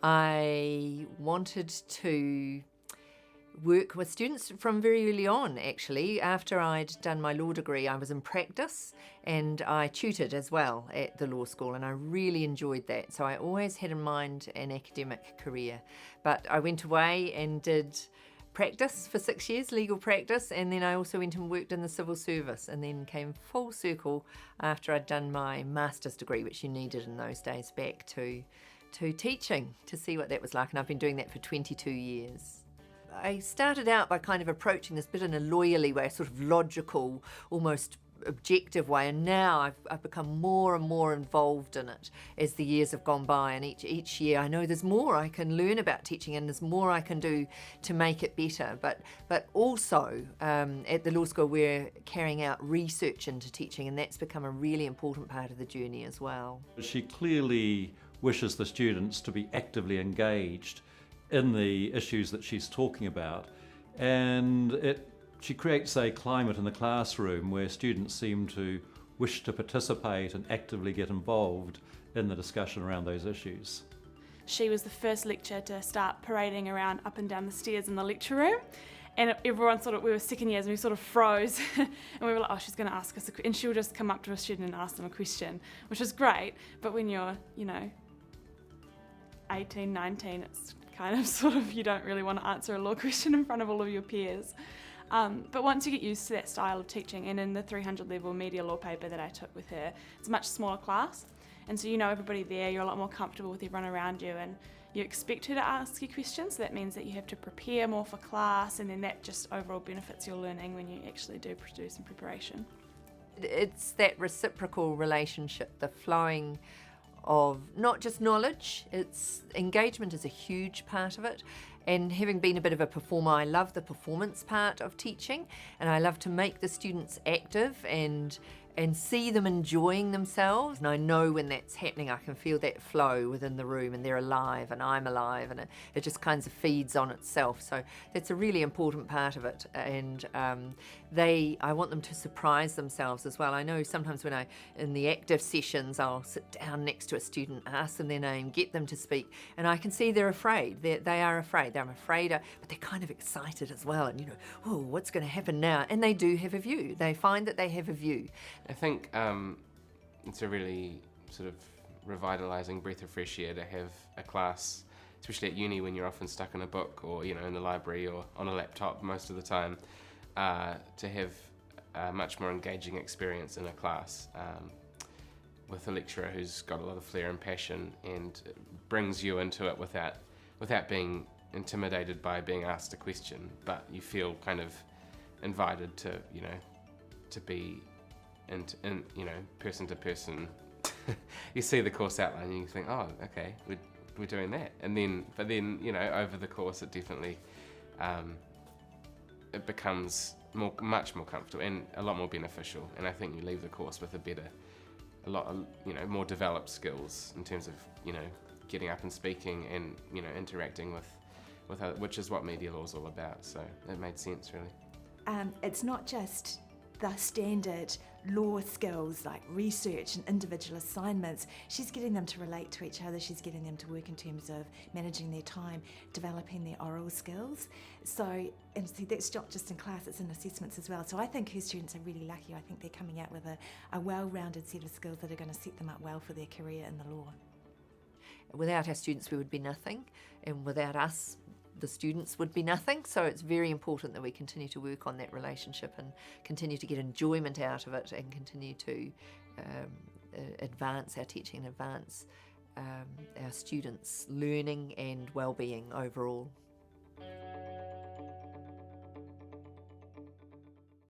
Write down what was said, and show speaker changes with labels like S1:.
S1: I wanted to work with students from very early on, actually. After I'd done my law degree, I was in practice and I tutored as well at the law school, and I really enjoyed that. So I always had in mind an academic career. But I went away and did practice for 6 years, legal practice, and then I also went and worked in the civil service, and then came full circle after I'd done my master's degree, which you needed in those days, back to teaching, to see what that was like, and I've been doing that for 22 years. I started out by kind of approaching this bit in a lawyerly way, a sort of logical, almost objective way, and now I've become more and more involved in it as the years have gone by, and each year I know there's more I can learn about teaching and there's more I can do to make it better, but also at the law school we're carrying out research into teaching, and that's become a really important part of the journey as well.
S2: She clearly wishes the students to be actively engaged in the issues that she's talking about, and she creates a climate in the classroom where students seem to wish to participate and actively get involved in the discussion around those issues.
S3: She was the first lecturer to start parading around up and down the stairs in the lecture room, and everyone we were second years and we sort of froze and we were like, oh, she's going to ask us and she'll just come up to a student and ask them a question, which is great, but when you're 18, 19, it's kind of sort of, you don't really want to answer a law question in front of all of your peers. But once you get used to that style of teaching, and in the 300 level media law paper that I took with her, it's a much smaller class, and so you know everybody there, you're a lot more comfortable with everyone around you, and you expect her to ask you questions, so that means that you have to prepare more for class, and then that just overall benefits your learning when you actually do some preparation.
S1: It's that reciprocal relationship, the flowing of not just knowledge, it's engagement is a huge part of it. And having been a bit of a performer, I love the performance part of teaching, and I love to make the students active and see them enjoying themselves. And I know when that's happening, I can feel that flow within the room, and they're alive and I'm alive, and it just kind of feeds on itself. So that's a really important part of it, and I want them to surprise themselves as well. I know sometimes when in the active sessions, I'll sit down next to a student, ask them their name, get them to speak, and I can see they're afraid. They are afraid. They're afraid, but they're kind of excited as well, and oh, what's going to happen now? And they do have a view. They find that they have a view.
S4: I think it's a really sort of revitalising breath of fresh air to have a class, especially at uni when you're often stuck in a book or in the library or on a laptop most of the time, to have a much more engaging experience in a class with a lecturer who's got a lot of flair and passion and brings you into it without being intimidated by being asked a question, but you feel kind of invited to be in person to person. You see the course outline and you think, oh, okay, we're doing that, but then over the course it definitely it becomes much more comfortable and a lot more beneficial, and I think you leave the course with a lot of more developed skills in terms of getting up and speaking and interacting with which is what media law is all about. So it made sense, really.
S5: It's not just the standard law skills like research and individual assignments. She's getting them to relate to each other. She's getting them to work in terms of managing their time, developing their oral skills. So that's not just in class, it's in assessments as well. So I think her students are really lucky. I think they're coming out with a well-rounded set of skills that are going to set them up well for their career in the law.
S1: Without our students, we would be nothing, and without us, the students would be nothing. So it's very important that we continue to work on that relationship and continue to get enjoyment out of it, and continue to advance our teaching and advance our students' learning and well-being overall.